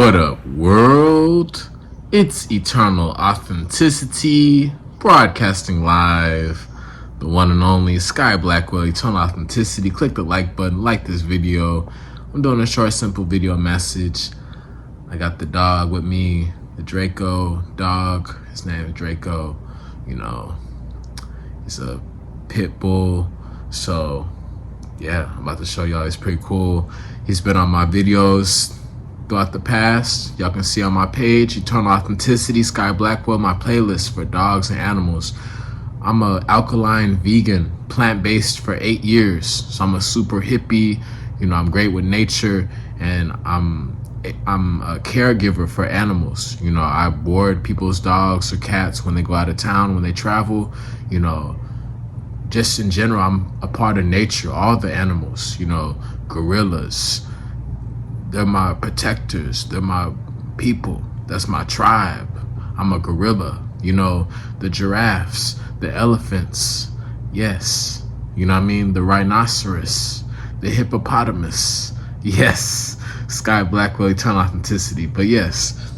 What up, world? It's Eternal Authenticity, broadcasting live. The one and only Sky Blackwell, Eternal Authenticity. Click the like button, like this video. I'm doing a short, simple video message. I got the dog with me, the Draco dog. His name is Draco. You know, he's a pit bull. So, yeah, I'm about to show y'all. He's pretty cool. He's been on my videos throughout the past. Y'all can see on my page, Eternal Authenticity, Sky Blackwell, my playlist for dogs and animals. I'm a alkaline vegan, plant-based for 8 years. So I'm a super hippie. You know, I'm great with nature, and I'm a caregiver for animals. You know, I board people's dogs or cats when they go out of town, when they travel. You know, just in general, I'm a part of nature, all the animals, you know, gorillas. They're my protectors. They're my people. That's my tribe. I'm a gorilla. You know, the giraffes, the elephants. Yes. You know what I mean? The rhinoceros, the hippopotamus. Yes. Sky Blackwell, Eternal Authenticity. But yes,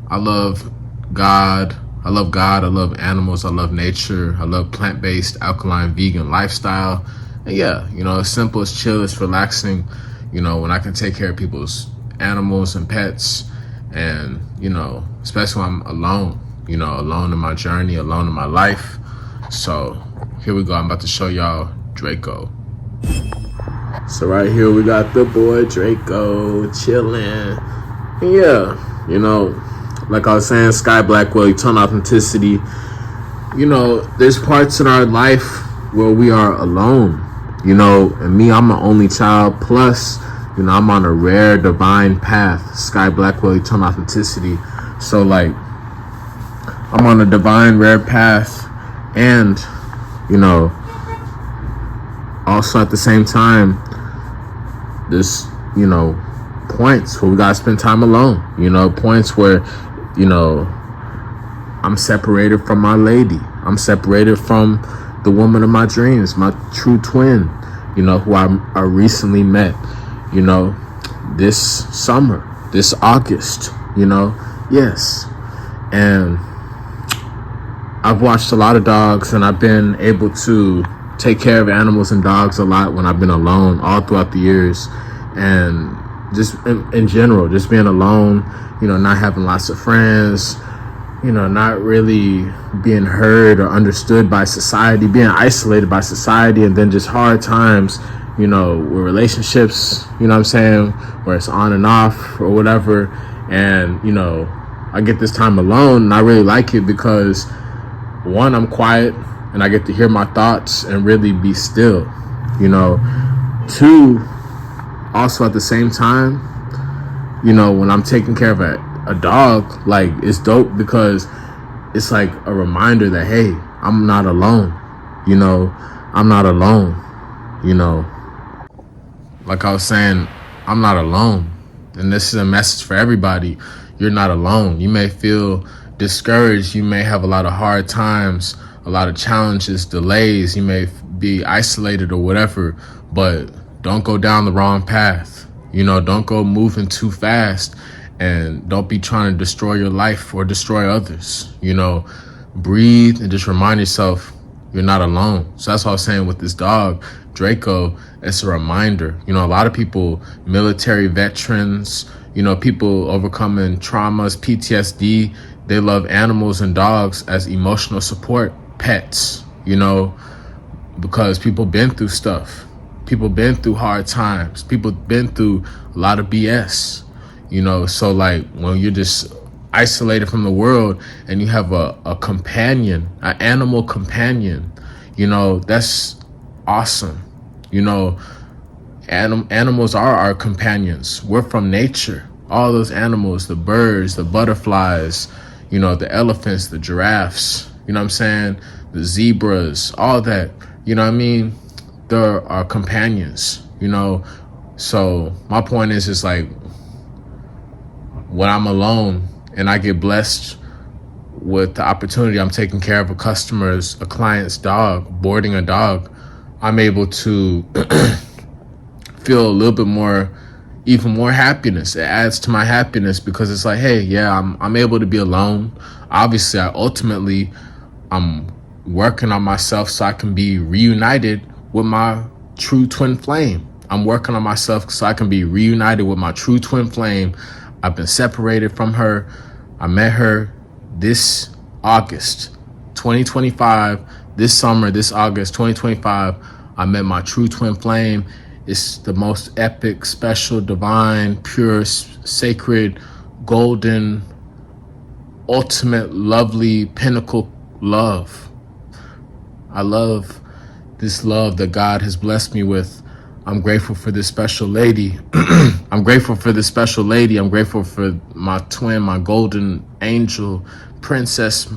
I love God. I love animals. I love nature. I love plant-based, alkaline, vegan lifestyle. And yeah, you know, it's simple, it's chill, it's relaxing. You know, when I can take care of people's animals and pets, and, you know, especially when I'm alone, you know, alone in my journey, alone in my life. So here we go. I'm about to show y'all Draco. So right here we got the boy Draco chilling. And yeah, you know, like I was saying, Sky Blackwell, Eternal Authenticity. You know, there's parts in our life where we are alone. You know, and me, I'm an only child. Plus, you know, I'm on a rare divine path. Sky Blackwell, Eternal Authenticity. So, like, I'm on a divine rare path. And, you know, also at the same time, there's, you know, points where we gotta spend time alone. You know, points where, you know, I'm separated from my lady. I'm separated from the woman of my dreams, my true twin, you know, who I recently met, you know, this summer, this August, you know, yes. And I've watched a lot of dogs, and I've been able to take care of animals and dogs a lot when I've been alone all throughout the years. And just in general, just being alone, you know, not having lots of friends, you know, not really being heard or understood by society, being isolated by society, and then just hard times, you know, with relationships, you know what I'm saying, where it's on and off or whatever. And, you know, I get this time alone, and I really like it because, one, I'm quiet and I get to hear my thoughts and really be still, you know. Two, also at the same time, you know, when I'm taking care of a dog, like, it's dope because it's like a reminder that, hey, I'm not alone. You know, I'm not alone. You know, like I was saying, I'm not alone. And this is a message for everybody. You're not alone. You may feel discouraged. You may have a lot of hard times, a lot of challenges, delays. You may be isolated or whatever, but don't go down the wrong path. You know, don't go moving too fast. And don't be trying to destroy your life or destroy others. You know, breathe and just remind yourself you're not alone. So that's what I was saying with this dog, Draco. It's a reminder. You know, a lot of people, military veterans, you know, people overcoming traumas, PTSD, they love animals and dogs as emotional support pets, you know, because people been through stuff. People been through hard times. People been through a lot of BS. You know, so like when you're just isolated from the world and you have a companion, an animal companion, you know, that's awesome. You know, animals are our companions. We're from nature. All those animals, the birds, the butterflies, you know, the elephants, the giraffes, you know what I'm saying? The zebras, all that, you know what I mean? They're our companions, you know? So my point is just like, when I'm alone and I get blessed with the opportunity, I'm taking care of a client's dog, boarding a dog, I'm able to feel a little bit more even more happiness. It adds to my happiness because it's like, hey, yeah, I'm able to be alone. Obviously, I'm working on myself so I can be reunited with my true twin flame. I'm working on myself so I can be reunited with my true twin flame. I've been separated from her. I met her this August 2025, this summer, this August 2025. I met my true twin flame. It's the most epic, special, divine, pure, sacred, golden, ultimate, lovely, pinnacle love. I love this love that God has blessed me with. I'm grateful for this special lady. I'm grateful for this special lady. I'm grateful for my twin, my golden angel, princess,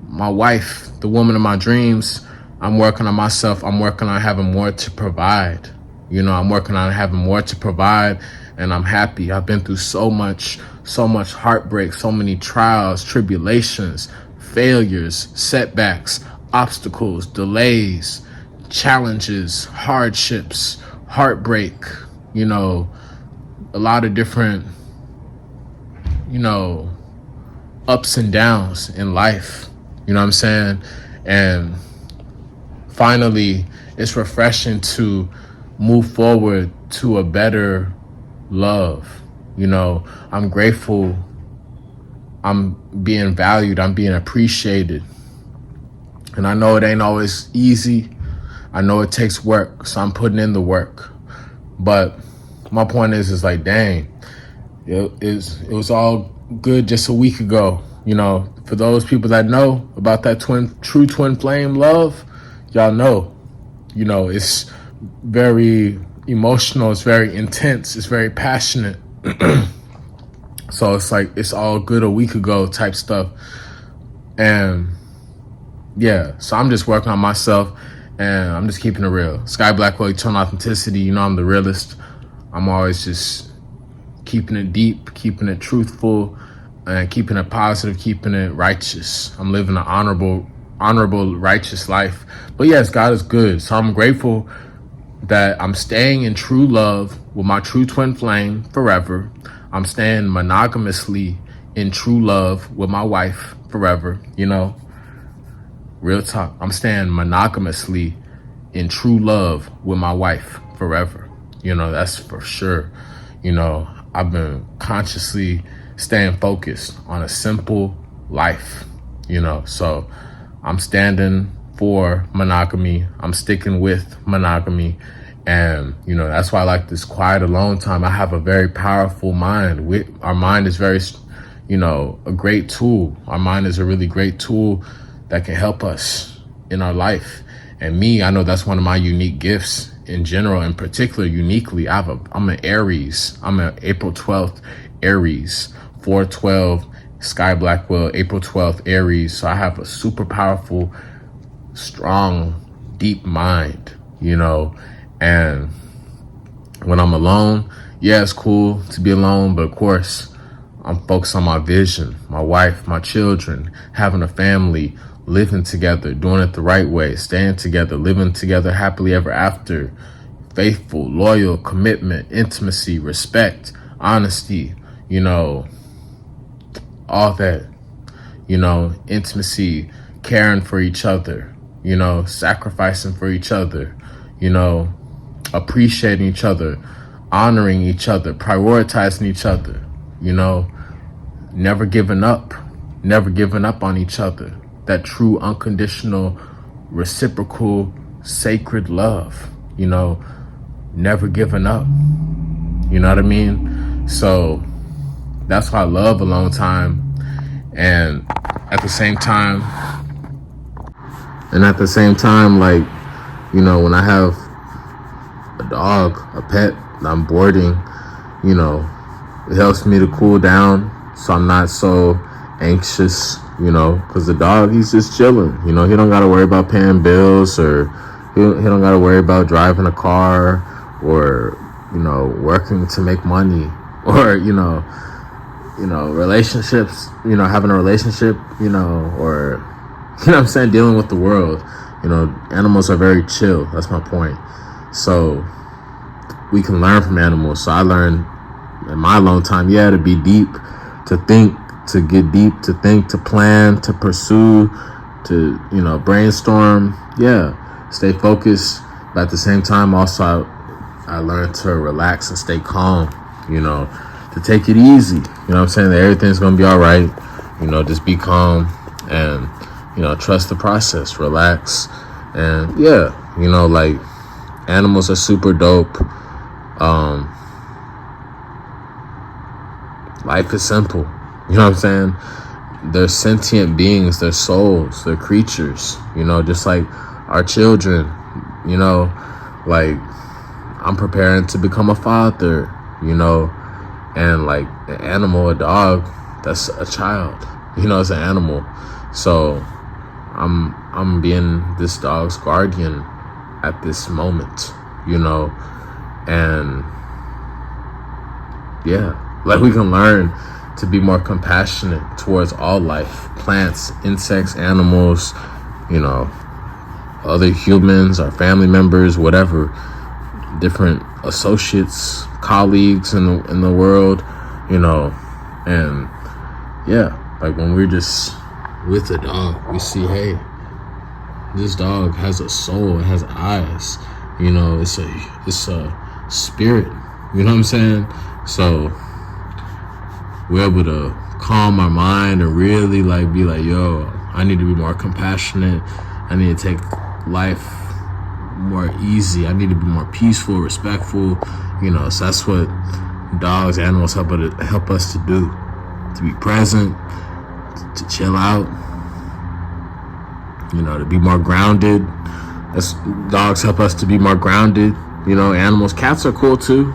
my wife, the woman of my dreams. I'm working on myself. I'm working on having more to provide. I'm working on having more to provide, and I'm happy. I've been through so much heartbreak, so many trials, tribulations, failures, setbacks, obstacles, delays, challenges, hardships, heartbreak, a lot of different, ups and downs in life. You know what I'm saying? And finally, it's refreshing to move forward to a better love. I'm grateful. I'm being valued. I'm being appreciated. And I know it ain't always easy. I know it takes work, so I'm putting in the work. But my point is like, dang, it was all good just a week ago. For those people that know about that true twin flame love, y'all know, it's very emotional. It's very intense. It's very passionate. So it's like, it's all good a week ago type stuff. And yeah, so I'm just working on myself, and I'm just keeping it real. Sky Blackwell, eternal authenticity. I'm the realist. I'm always just keeping it deep, keeping it truthful, and keeping it positive, keeping it righteous. I'm living an honorable, righteous life. But yes, God is good. So I'm grateful that I'm staying in true love with my true twin flame forever. I'm staying monogamously in true love with my wife forever. Real talk. I'm staying monogamously in true love with my wife forever. That's for sure. I've been consciously staying focused on a simple life, so I'm standing for monogamy. I'm sticking with monogamy. And, that's why I like this quiet alone time. I have a very powerful mind. Our mind is very, a great tool. Our mind is a really great tool that can help us in our life. And I know that's one of my unique gifts in general, in particular, uniquely. I'm an Aries. I'm an April 12th Aries, 4/12, Sky Blackwell, April 12th Aries. So I have a super powerful, strong, deep mind, and when I'm alone, yeah, it's cool to be alone, but of course, I'm focused on my vision, my wife, my children, having a family, living together, doing it the right way, staying together, living together happily ever after, faithful, loyal, commitment, intimacy, respect, honesty, all that, intimacy, caring for each other, sacrificing for each other, appreciating each other, honoring each other, prioritizing each other, never giving up on each other. That true, unconditional, reciprocal, sacred love, never giving up. You know what I mean? So that's why I love alone time. And at the same time, like, when I have a dog, a pet that I'm boarding, it helps me to cool down so I'm not so anxious, because the dog, he's just chilling. He don't got to worry about paying bills, or he don't got to worry about driving a car, or, working to make money, or, relationships, having a relationship, or, what I'm saying, dealing with the world. Animals are very chill. That's my point. So we can learn from animals. So I learned in my alone time, to be deep, to think, to get deep, to think, to plan, to pursue, to, brainstorm. Stay focused. But at the same time, also, I learned to relax and stay calm, to take it easy. You know what I'm saying? That everything's going to be all right. Just be calm and, trust the process, relax. And like, animals are super dope. Life is simple. You know what I'm saying? They're sentient beings, they're souls, they're creatures, just like our children, like I'm preparing to become a father, and like an animal, a dog, that's a child, it's an animal. So I'm being this dog's guardian at this moment, and like we can learn to be more compassionate towards all life, plants, insects, animals, other humans, our family members, whatever, different associates, colleagues in the world, and like when we're just with a dog, we see, hey, this dog has a soul, it has eyes, it's a spirit, you know what I'm saying? So we're able to calm our mind and really like be like, yo, I need to be more compassionate. I need to take life more easy. I need to be more peaceful, respectful. So that's what dogs, animals help us to do. To be present, to chill out, to be more grounded. Dogs help us to be more grounded. Animals, cats are cool too.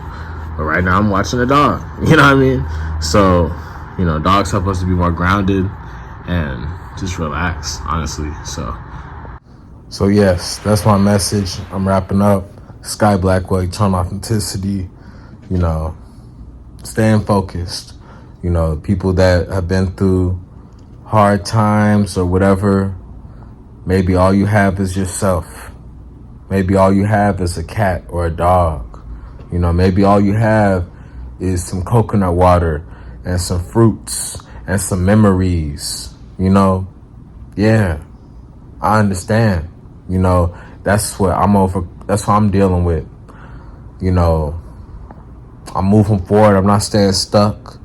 But right now I'm watching a dog. You know what I mean? So, dogs help us to be more grounded and just relax, honestly. So yes, that's my message. I'm wrapping up. Sky Blackwell, eternal authenticity. Staying focused. People that have been through hard times or whatever, maybe all you have is yourself. Maybe all you have is a cat or a dog. Maybe all you have is some coconut water and some fruits and some memories, I understand, that's what I'm dealing with, I'm moving forward, I'm not staying stuck,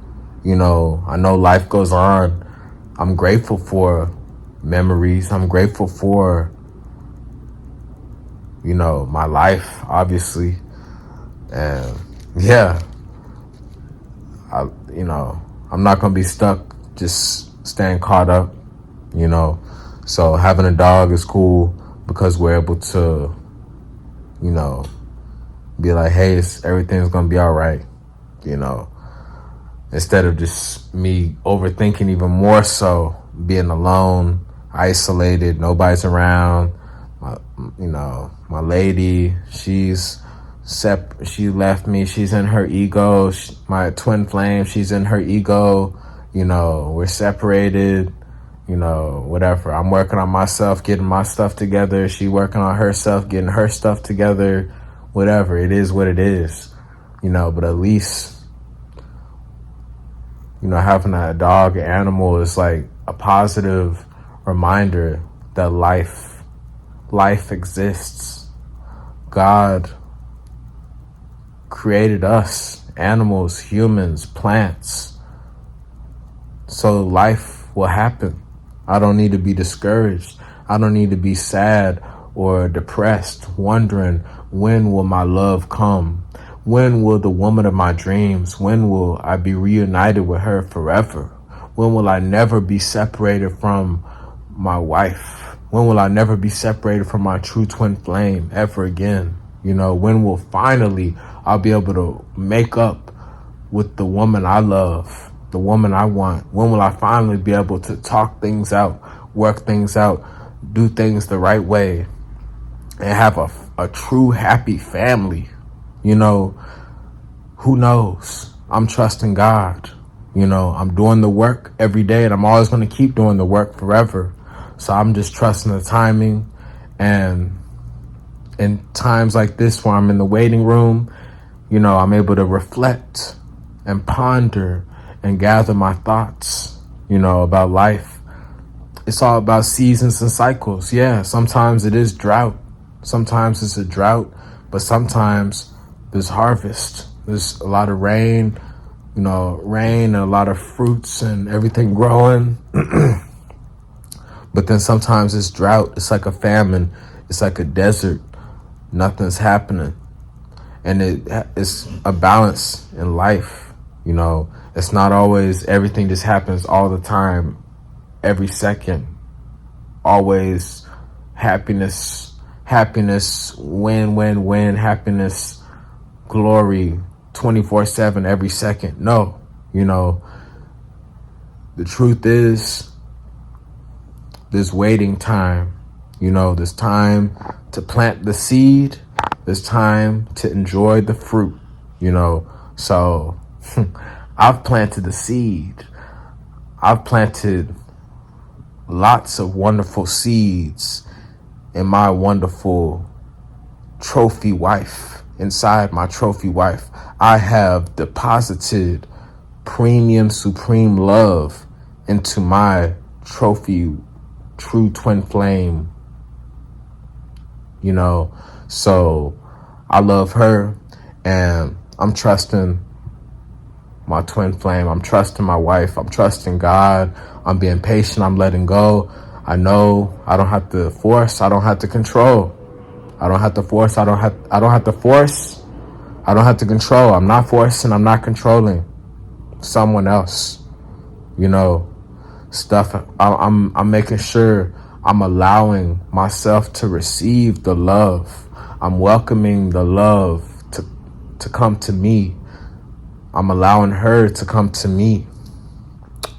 I know life goes on. I'm grateful for memories, I'm grateful for, my life, obviously, and I'm not going to be stuck just staying caught up, So having a dog is cool because we're able to, be like, hey, everything's going to be all right, Instead of just me overthinking even more so, being alone, isolated, nobody's around. My lady, she left me. She's in her ego. My twin flame, she's in her ego. We're separated. Whatever. I'm working on myself, getting my stuff together. She working on herself, getting her stuff together. Whatever. It is what it is. But at least, having a dog, animal is like a positive reminder that life exists. God created us, animals, humans, plants. So life will happen. I don't need to be discouraged. I don't need to be sad or depressed, wondering, when will my love come? When will the woman of my dreams, when will I be reunited with her forever? When will I never be separated from my wife? When will I never be separated from my true twin flame ever again? When will finally I'll be able to make up with the woman I love, the woman I want? When will I finally be able to talk things out, work things out, do things the right way, and have a true happy family? Who knows? I'm trusting God. I'm doing the work every day, and I'm always going to keep doing the work forever. So I'm just trusting the timing. And in times like this where I'm in the waiting room, I'm able to reflect and ponder and gather my thoughts, about life. It's all about seasons and cycles. Yeah, sometimes it is drought. Sometimes it's a drought, but sometimes there's harvest. There's a lot of rain, rain and a lot of fruits and everything growing. But then sometimes it's drought. It's like a famine. It's like a desert. Nothing's happening. And it's a balance in life. It's not always everything just happens all the time, every second. Always happiness, win, happiness, glory, 24/7, every second. No, the truth is there's waiting time. There's time to plant the seed. There's time to enjoy the fruit, So I've planted the seed. I've planted lots of wonderful seeds in my wonderful trophy wife. Inside my trophy wife, I have deposited premium, supreme love into my trophy, true twin flame. So I love her, and I'm trusting my twin flame. I'm trusting my wife. I'm trusting God. I'm being patient. I'm letting go. I know I don't have to force. I don't have to control. I don't have to force. I don't have to force. I don't have to control. I'm not forcing. I'm not controlling someone else. Stuff. I'm making sure I'm allowing myself to receive the love. I'm welcoming the love to come to me. I'm allowing her to come to me.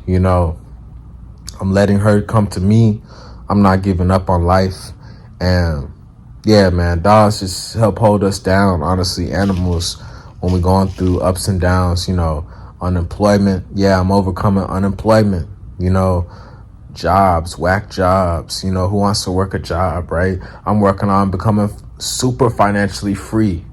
I'm letting her come to me. I'm not giving up on life. And yeah, man, dogs just help hold us down. Honestly, animals, when we're going through ups and downs, unemployment. Yeah, I'm overcoming unemployment. Jobs, whack jobs. Who wants to work a job, right? I'm working on becoming super financially free.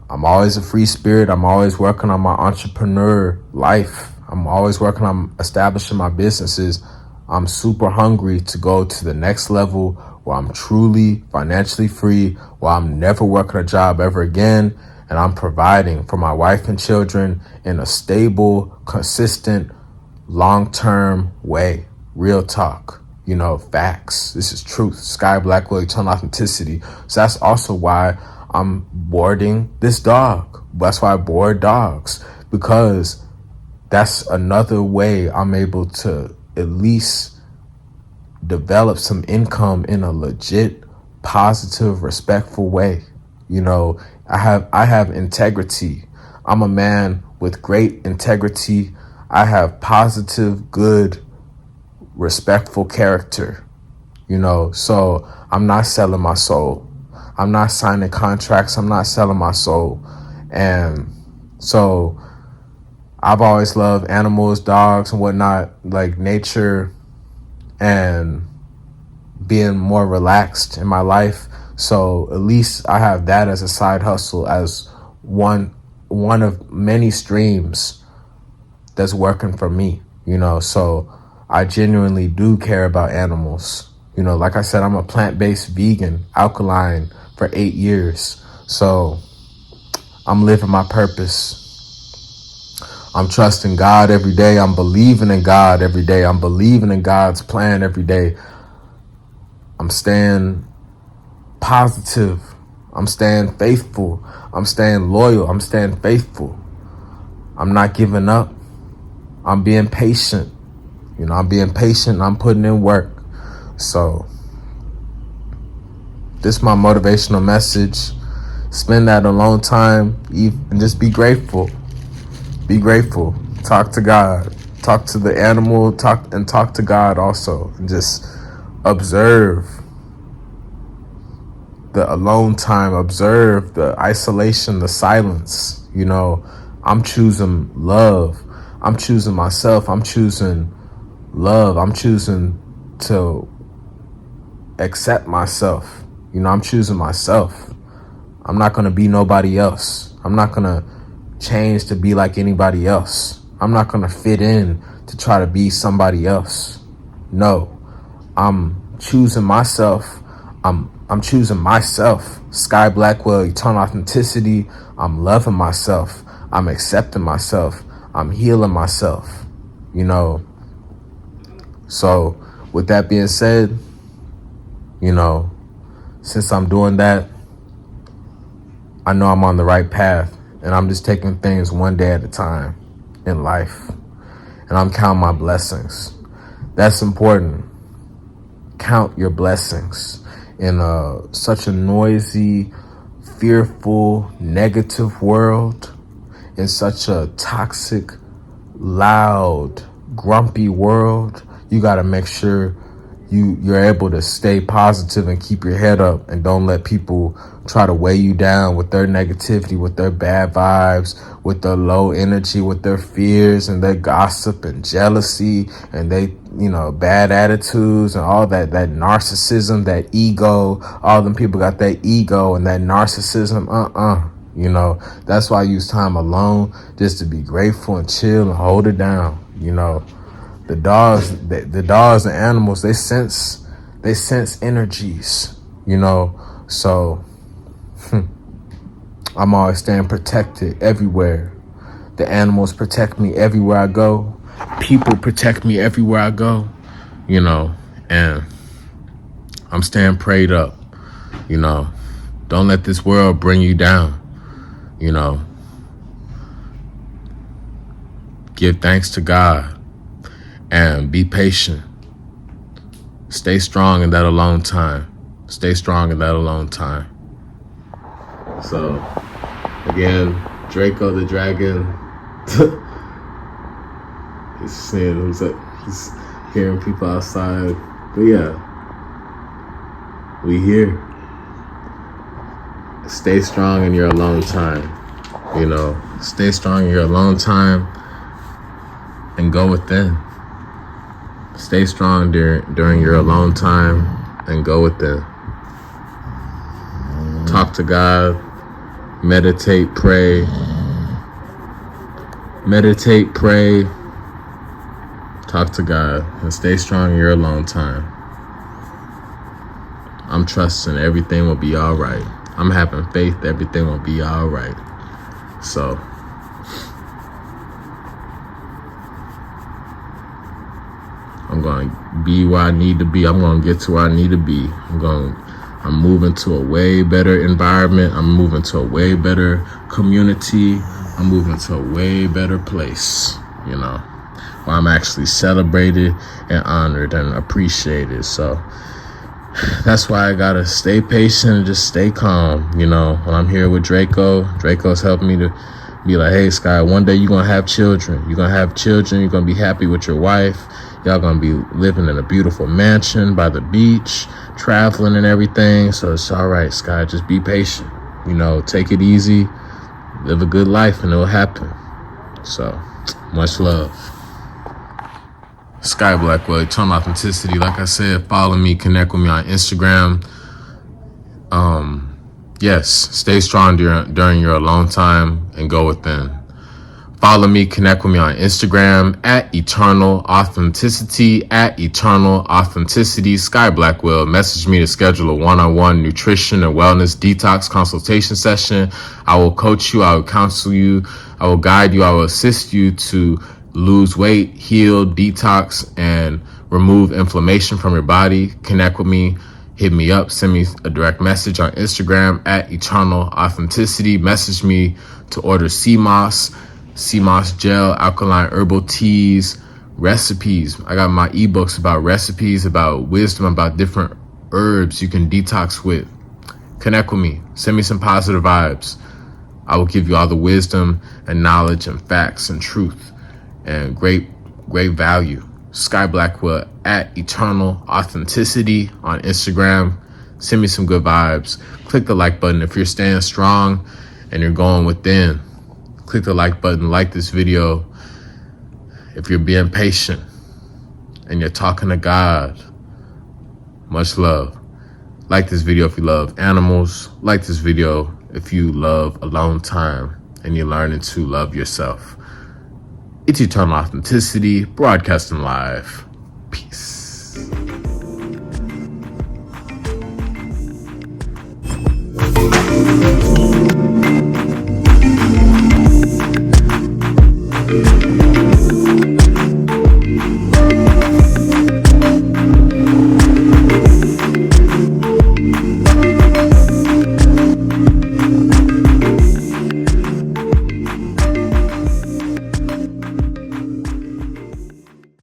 I'm always a free spirit. I'm always working on my entrepreneur life. I'm always working on establishing my businesses. I'm super hungry to go to the next level where I'm truly financially free, where I'm never working a job ever again, and I'm providing for my wife and children in a stable, consistent, long-term way. Real talk, facts. This is truth. Sky Blackwell, eternal authenticity. So that's also why I'm boarding this dog. That's why I board dogs, because that's another way I'm able to at least develop some income in a legit, positive, respectful way. I have integrity. I'm a man with great integrity. I have positive, good, respectful character. So I'm not selling my soul. I'm not signing contracts. I'm not selling my soul. And so I've always loved animals, dogs and whatnot, like nature and being more relaxed in my life. So at least I have that as a side hustle, as one of many streams that's working for me, so I genuinely do care about animals. Like I said, I'm a plant-based vegan, alkaline for 8 years. So I'm living my purpose. I'm trusting God every day. I'm believing in God every day. I'm believing in God's plan every day. I'm staying positive. I'm staying faithful. I'm staying loyal. I'm staying faithful. I'm not giving up. I'm being patient. I'm being patient. I'm putting in work. So this is my motivational message. Spend that alone time and just be grateful. Be grateful. Talk to God. Talk to the animal. Talk to God also. And just observe the alone time. Observe the isolation, the silence. I'm choosing love. I'm choosing myself. I'm choosing love. I'm choosing to accept myself. I'm choosing myself. I'm not going to be nobody else. I'm not going to change to be like anybody else. I'm not going to fit in to try to be somebody else. No, I'm choosing myself. I'm choosing myself. Sky Blackwell, eternal authenticity. I'm loving myself. I'm accepting myself. I'm healing myself. You know, so with that being said, you know, since I'm doing that, I know I'm on the right path, and I'm just taking things one day at a time in life, and I'm counting my blessings. That's important. Count your blessings in such a noisy, fearful, negative world, in such a toxic, loud, grumpy world. You got to make sure you're able to stay positive and keep your head up, and don't let people try to weigh you down with their negativity, with their bad vibes, with their low energy, with their fears and their gossip and jealousy and they, bad attitudes and all that narcissism, that ego. All them people got that ego and that narcissism. That's why I use time alone, just to be grateful and chill and hold it down. The dogs and animals, they sense energies, so I'm always staying protected everywhere. The animals protect me everywhere I go. People protect me everywhere I go, and I'm staying prayed up. Don't let this world bring you down. Give thanks to God and be patient. Stay strong in that alone time. Stay strong in that alone time. So, again, Draco the Dragon. He's hearing people outside. But yeah, we here. Stay strong in your alone time. Stay strong in your alone time and go within. Stay strong during your alone time and go within. Talk to God. Meditate, pray. Meditate, pray. Talk to God and stay strong in your alone time. I'm trusting everything will be all right. I'm having faith that everything will be all right. So, I'm going to be where I need to be. I'm going to get to where I need to be. I'm moving to a way better environment. I'm moving to a way better community. I'm moving to a way better place, where I'm actually celebrated and honored and appreciated. So that's why I gotta stay patient and just stay calm. When I'm here with Draco's helping me to be like, hey, Sky, one day you're gonna have children. You're gonna have children. You're gonna be happy with your wife. Y'all gonna be living in a beautiful mansion by the beach, traveling and everything. So it's all right, Sky. Just be patient. Take it easy, live a good life, and it'll happen. So, much love. Sky Blackwell, eternal authenticity. Like I said, follow me, connect with me on Instagram. Yes, stay strong during your alone time and go within. Follow me, connect with me on Instagram at Eternal Authenticity, Sky Blackwell. Message me to schedule a one-on-one nutrition and wellness detox consultation session. I will coach you, I will counsel you, I will guide you, I will assist you to lose weight, heal, detox, and remove inflammation from your body. Connect with me. Hit me up. Send me a direct message on Instagram at Eternal Authenticity. Message me to order CMOS gel, alkaline herbal teas, recipes. I got my ebooks about recipes, about wisdom, about different herbs you can detox with. Connect with me. Send me some positive vibes. I will give you all the wisdom and knowledge and facts and truth and great value. Sky Blackwell at Eternal Authenticity on Instagram. Send me some good vibes. Click the like button if you're staying strong and you're going within. Click the like button, like this video. If you're being patient and you're talking to God, much love. Like this video if you love animals. Like this video if you love alone time and you're learning to love yourself. It's Eternal Authenticity, broadcasting live. Peace.